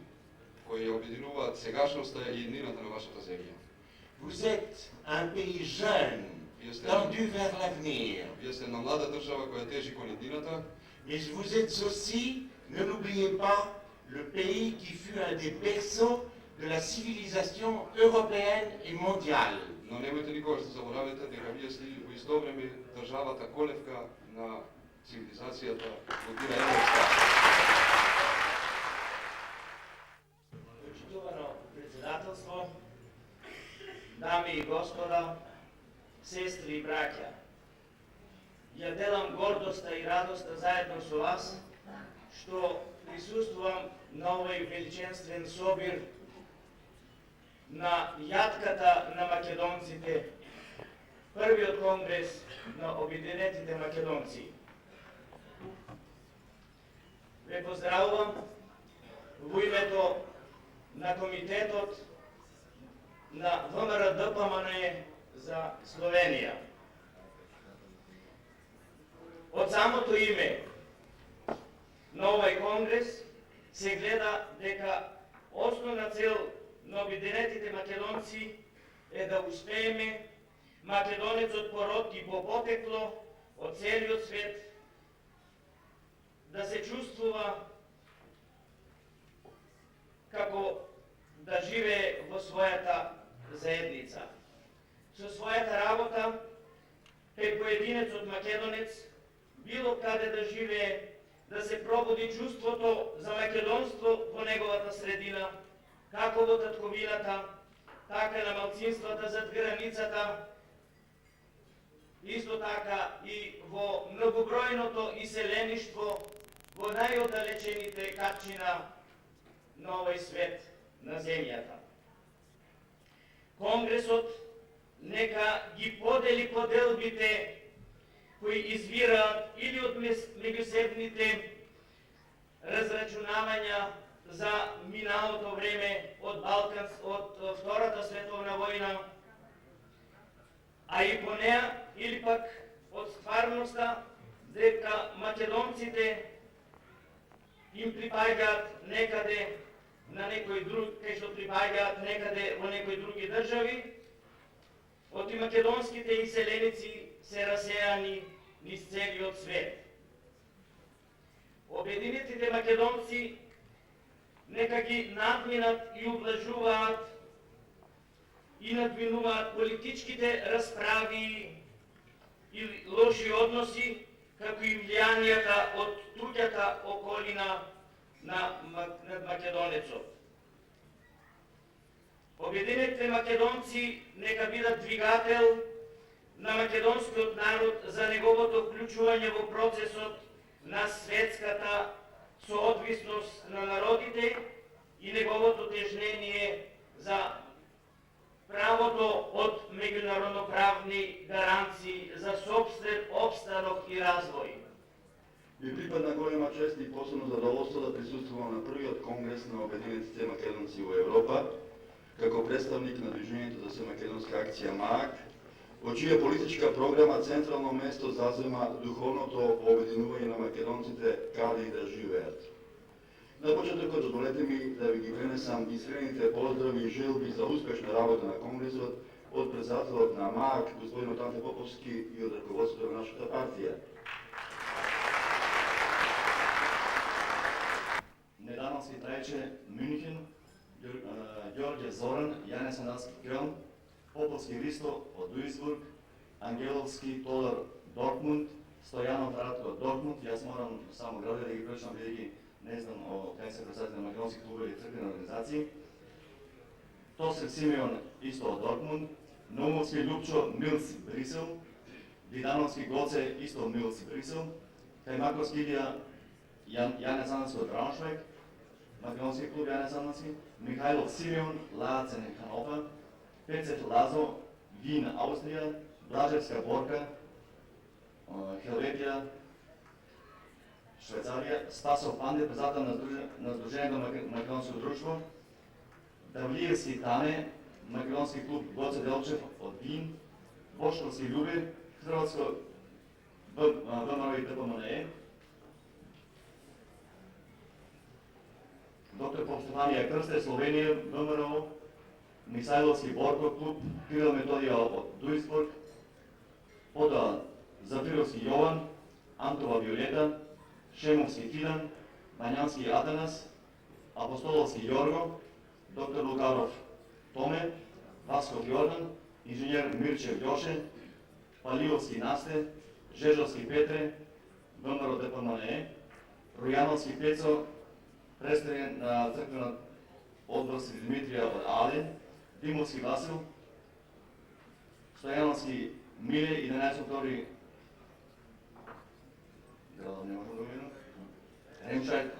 кои обединуваат сегашноста и иднината на вашата земја. Vous êtes un pays jeune, tendu vers l'avenir. Вие сте една млада држава која тежи кон иднината, Mais vous êtes aussi, ne l'oubliez pas, le pays qui fut un des berceaux de la civilisation européenne et mondiale. но немојте никогаш да заборавите дека вие сте во исто време државата колевка на цивилизацијата година европска. Почитувано председателство, дами и господа, сестри и браќа, ја делам гордоста и радоста заедно со вас, што присуствувам на овој величенствен собир на јатката на македонците, првиот конгрес на обединетите македонци. Ве поздравувам во името на комитетот на ВМРО ДПМН за Словенија. Од самото име на овој конгрес се гледа дека основна цел на обединетите македонци е да успееме македонецот по род и по потекло од целиот свет да се чувствува како да живее во својата заедница. Со својата работа, кај поединецот македонец, било каде да живее, да се пробуди чувството за македонство во неговата средина, како во татковината, така на малцинствата зад границата, исто така и во многобројното иселеништво во најоддалечените капчина на овој свет, на земјата. Конгресот нека ги подели поделбите кои извираат или од меѓусебните разрачунавања за миналото време од Втората световна војна, а и по неа или пак од стварноста дека македонците им припаѓаат некаде на некој друг, кај што припаѓаат некаде во некои други држави, оти македонските иселеници се расејани низ целиот свет. Обединетите македонци нека ги надминат и ублажуваат и надминуваат политичките расправи и лоши односи, како и влијанијата од туѓата околина на македонецот. Обединетите македонци нека бидат двигател на македонскиот народ за неговото вклучување во процесот на светската соодвисност на народите и неговото тежнение за правото од меѓународноправни гаранции за сопствен обстанок и развој. Ми припадна голема чест и посебно задоволство да присуствувам на првиот конгрес на обединетите македонци во Европа, како представник на Движењето за семакедонска акција МААК, во чија политичка програма централно место зазема духовното обединување на македонците каде и да живеат. На почетокот дозволете ми да ви ги пренесам искрените поздрави и желби за успешна работа на конгресот од председателот на МААК, господин Анте Поповски, и од раководството на нашата партија. Недавно си трајче Мюнхен, Ѓорѓе Зоран, Јане Сандански Кјолн, Поповски Ристо од Дуисбург, Ангеловски Тодор Дортмунд, Стојанов Радко Дортмунд. Јас морам само граде да ги прочитам, бидејќи не знам кај се представители на македонски клубови и црквени организации. Тосев Симеон исто од Дортмунд, Номовски Љупчо Милц Брисел, Видановски Гоце исто Милц Брисел, Кајмаковски Илија Јане Сандански од Брауншвајг, македонски клуб Јане Сандански, Михајлов Симеон Лаацен Хановер, Пецев Лазо Вин Австрија, Блажевска Борка Хелветија Швајцарија, Спасов Панде, председател на Сдруженијето Македонско друштво, Давлиевски Тане, македонски клуб Гоце Делчев од Вин, Бошковски Љубе, Хрватско ВМРО и ДПМНЕ, доктор Повстефанија Крсте, Словенија, ВМРО, Мисајловски Борко клуб, Кирил Методија од Дуисбург, потоа Зафировски Јован, Антова Виолета, Шемовски Фидан, Мањански Атанас, Апостоловски Јорго, доктор Лукаров Томе, Васков Јордан, инженер Мирчев Јоше, Палиовски Насте, Жежовски Петре, ВМРО ДПМНЕ, Ројановски Пецо, представен на црквенот одбор Свети Димитрија од Ален, Димовски Васил, Стојановски Миле, 11 октомври, Ремчај,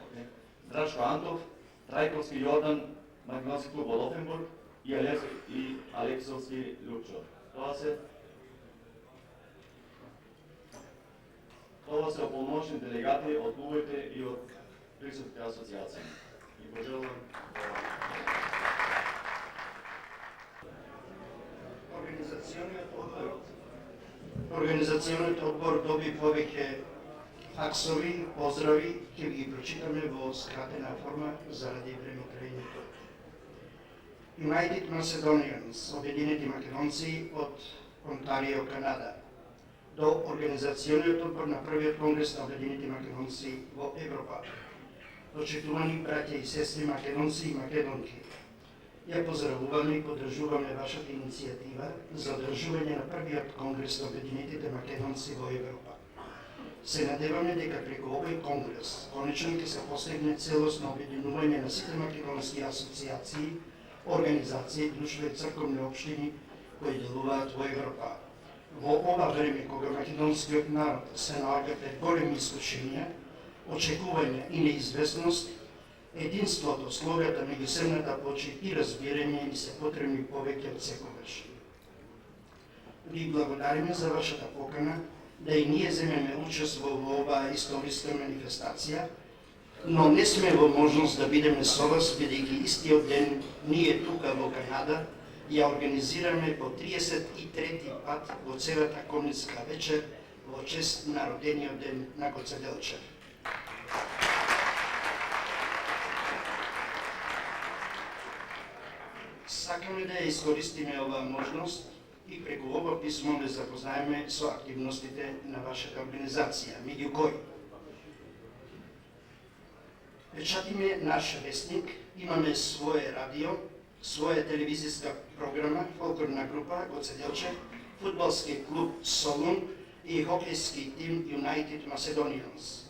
Драшко Антов, Трајковски Јордан, македонски клуб од Офенбург и Алексовски Љупчо. Това се ополномочени делегати од клубовите и од присутните асоциации. И пожелувам Организационниот одбор доби повеќе факсови, поздрави, ќе ги прочитаме во скратена форма заради времетраењето. United Macedonians, Обединети македонци од Онтарио, Канада, до Организационниот одбор на првиот конгрес на Обединети македонци во Европа. Почитувани браќа и сестри македонци и македонки, ја поздравуваме и поддржуваме вашата иницијатива за одржување на првиот конгрес на Обединетите македонци во Европа. Се надеваме дека преку овој конгрес конечно ќе се постигне целосно обединување на сите македонски асоциации, организации, друштва и црковни општини кои делуваат во Европа. Во ова време кога македонскиот народ се наоѓа пред големи искушенија, очекување и неизвестност, единството, слогата, меѓусебната почит и разбирање ни се потребни повеќе од секогаш. Ви благодариме за вашата покана да и ние земеме учество во оваа историска манифестација, но не сме во можност да бидеме со вас, бидејќи истиот ден ние тука во Канада ја организираме по 33 пат во целата конницка вечер во чест на родениот ден на Гоцеделчев. Сакаме да искористиме оваа можност и преку ова писмо да запознаеме со активностите на вашата организација, меѓу кои печатиме наш вестник, имаме свое радио, своја телевизиска програма, фолклорна група Гоцеделчев, фудбалски клуб Солун и хокејски тим United Macedonians.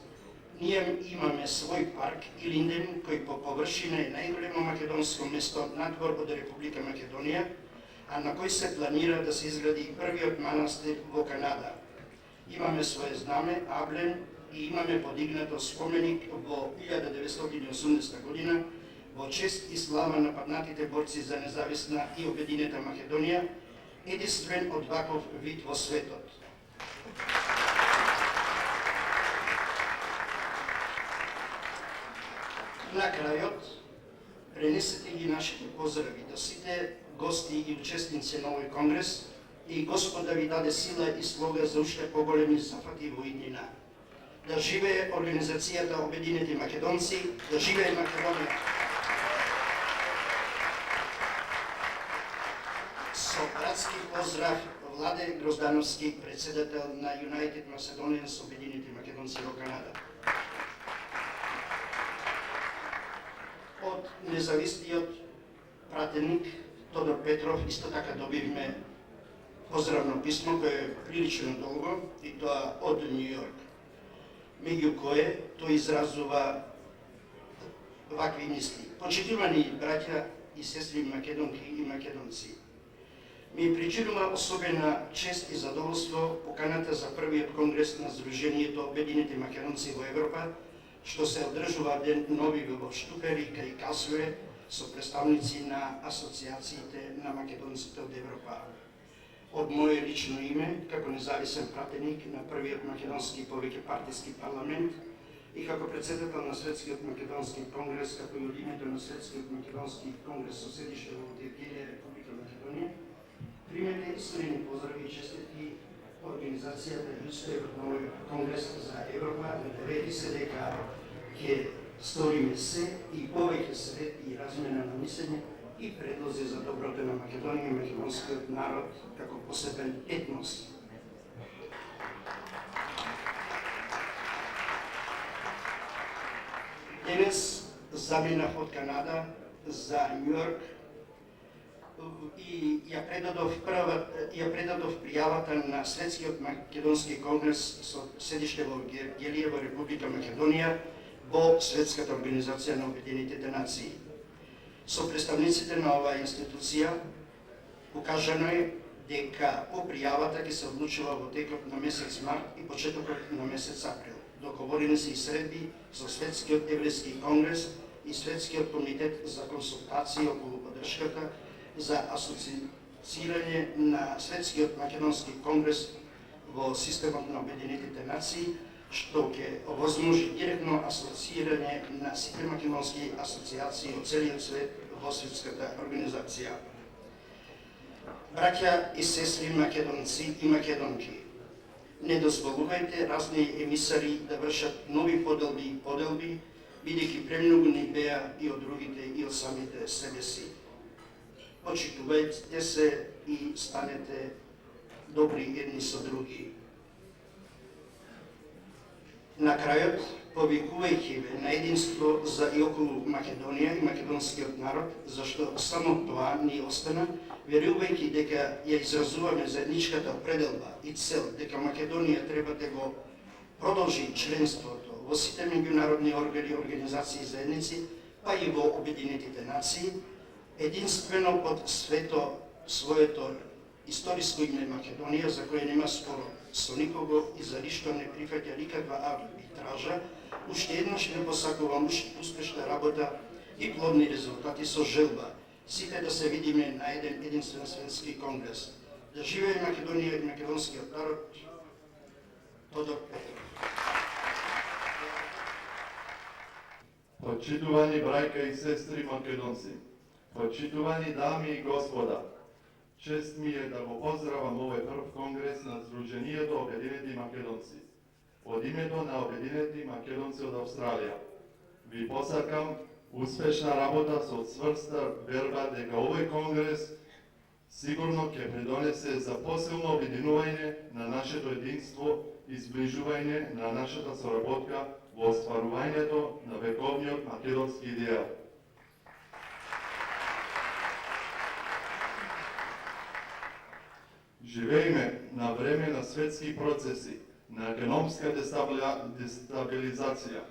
Ние имаме свој парк Илинден, кој по површина е најголемо македонско место надвор од Република Македонија, а на кој се планира да се изгради првиот манастир во Канада. Имаме своје знаме, аблем и имаме подигнато споменик во 1980 година во чест и слава на паднатите борци за независна и обединета Македонија, единствен од ваков вид во светот. На крајот, пренесете ги нашите поздрави до сите гости и учесници на овој конгрес и Господ да ви даде сила и слога за уште поголеми зафати во иднина. Да живее Организацијата Обединети македонци, да живее Македонија. Со братски поздрав Владе Гроздановски, председател на United Macedonians Обединети македонци во Канада. Од независниот пратеник Тодор Петров исто така добивме поздравно писмо кое е прилично долго и тоа од Нью Йорк, меѓу кое тој изразува вакви мисли. Почитувани браќа и сестри македонки и македонци, ми причинува особена чест и задоволство поканата за првиот конгрес на Сдруженијето Обединети македонци во Европа, што се одржува ден нови во Штупери кај Касуе со представници на асоциациите на македонците од Европа. Од моје лично име, како независен пратеник на првиот македонски повеќе партиски парламент и како председател на Светскиот македонски конгрес, како и од името на Светскиот македонски конгрес со седиште во Тиркелија, Република Македонија, примете искрени поздрави и честитки организацијата и успехот на овој конгрес за Европа, надевети се дека ќе сториме се и повеќе сред и размена на мислење и предлози за доброто на Македонија и македонскиот народ како посебен етнос. Денес заминав од Канада за Нью Йорк и ја предадов пријавата на Светскиот македонски конгрес со седиште во Гелија во Република Македонија во Светската организација на Обединетите нации. Со представниците на оваа институција укажано е дека по пријавата ќе се одлучува во текот на месец март и почетокот на месец април. Договорени се и средби со Светскиот еврејски конгрес и Светскиот комитет за консултации околу поддршката за асоциирање на Светскиот македонски конгрес во системот на Обединетите нации, што ќе овозможи директно асоциирање на сите македонски асоциации од целиот свет во Светската организација. Браќа и сестри македонци и македонки, не дозволувајте разни емисари да вршат нови поделби, бидејќи премногу ни беа и од другите и од самите себе си. Почитувајте се и станете добри едни со други. На крајот, повикувајќи ве на единство за и околу Македонија и македонскиот народ, зашто само тоа ни остана, верувајќи дека ја изразуваме заедничката определба и цел дека Македонија треба да го продолжи членството во сите меѓународни органи, организации и заедници, па и во Обединетите нации, единствено под своето историско име Македонија, за кое нема спор со никого и за ништо не прифаќа никаква арбитража, уште еднаш не посакувам уште успешна работа и плодни резултати со желба сите да се видиме на еден единствен светски конгрес. Да живее Македонија и македонскиот народ. Тодор Петров. Почитувани брајка и сестри македонци, почитувани дами и господа, Čest mi je da go pozdravам овој прв конгрес на Сдруженијето Обединети Македонци. Од името на Обединети Македонци од Австралија ви посакам успешна работа со цврста верба дека овој конгрес сигурно ќе придонесе за посилно обединување на нашето единство и зближување на нашата соработка во остварувањето на вековниот македонски идеал. Живееме на време на светски процеси, на економска дестабилизација,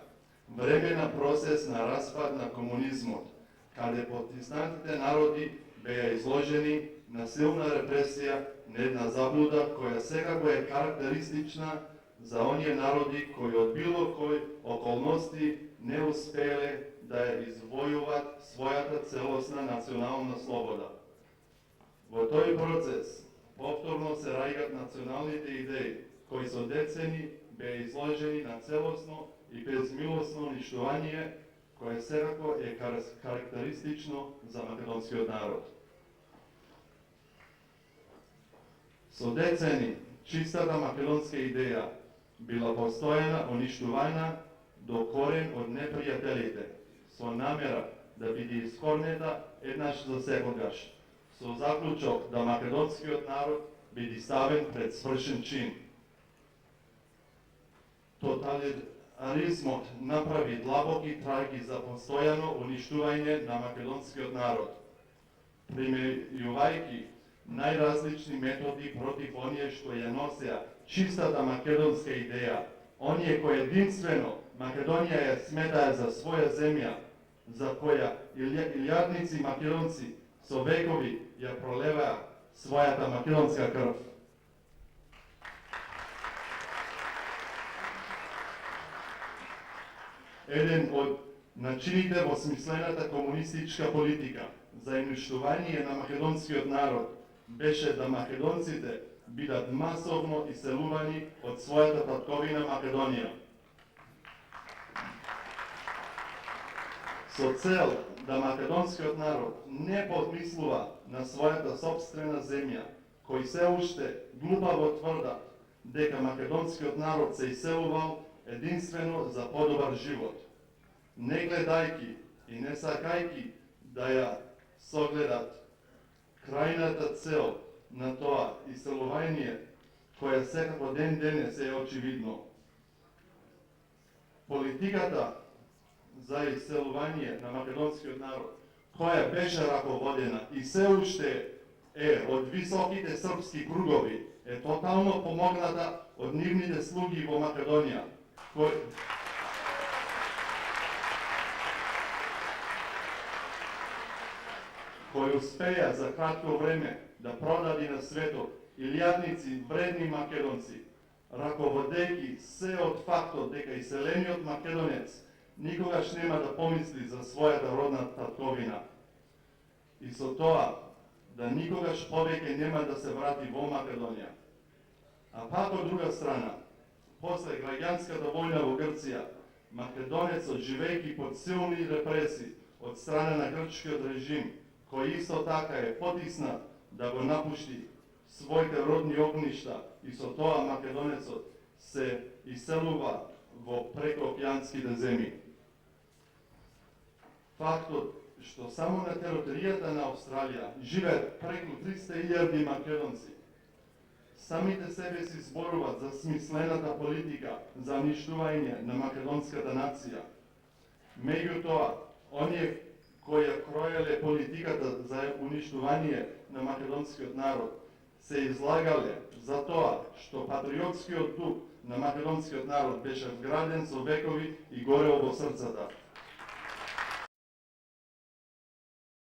време на процес на распад на комунизмот, каде потиснатите народи беа изложени на силна репресија, на една заблуда која секако е карактеристична за оние народи кои од било кој околности не успееле да ја извојуват својата целосна национална слобода. Во тој процес повторно се раѓаат националните идеи, кои со децени беа изложени на целосно и безмилосно уништување, кое секако е карактеристично за македонскиот народ. Со децени, чистата македонска идеја била постојана уништувана до корен од непријателите, со намера да биде искорнета еднаш за секогаш, со заклучок да македонскиот народ биде ставен пред свршен чин. Тоталитаризмот направи длабоки траги за постојано уништување на македонскиот народ, примејувајќи најразлични методи против оние што ја носеа чистата македонска идеја, оние кои единствено Македонија ја сметаа за своја земја, за која илјадници македонци со векови ја пролеваа својата македонска крв. Еден од начините во смислената комунистичка политика за уништување на македонскиот народ беше да македонците бидат масовно иселувани од својата татковина Македонија. Со цел да македонскиот народ не подмислува на својата сопствена земја, кои се уште глупаво тврдат дека македонскиот народ се иселувал единствено за подобар живот, не гледајќи и не сакајќи да ја согледат крајната цел на тоа иселување, која секако ден денес е очевидно. Политиката за иселување на македонскиот народ, која беше раководена и се уште е од високите српски кругови, е тотално помогната од нивните слуги во Македонија, кој успеа за кратко време да продади на светот илјадници вредни македонци, раководејќи се од фактот дека иселениот македонец никогаш нема да помисли за својата родна татковина и со тоа да никогаш повеќе нема да се врати во Македонија. А пак од друга страна, после граѓанската војна во Грција, македонецот живејќи под силни репресии од страна на грчкиот режим, кој исто така е потиснат да го напушти своите родни огништа и со тоа македонецот се иселува во прекоокеанските земји. Фактот што само на територијата на Австралија живеат преку 300.000 македонци, самите себе си зборуваат за смислената политика за уништување на македонската нација. Меѓутоа, оние кои ја кроеле политиката за уништување на македонскиот народ, се излагале за тоа што патриотскиот дух на македонскиот народ беше вграден со векови и горел во срцата.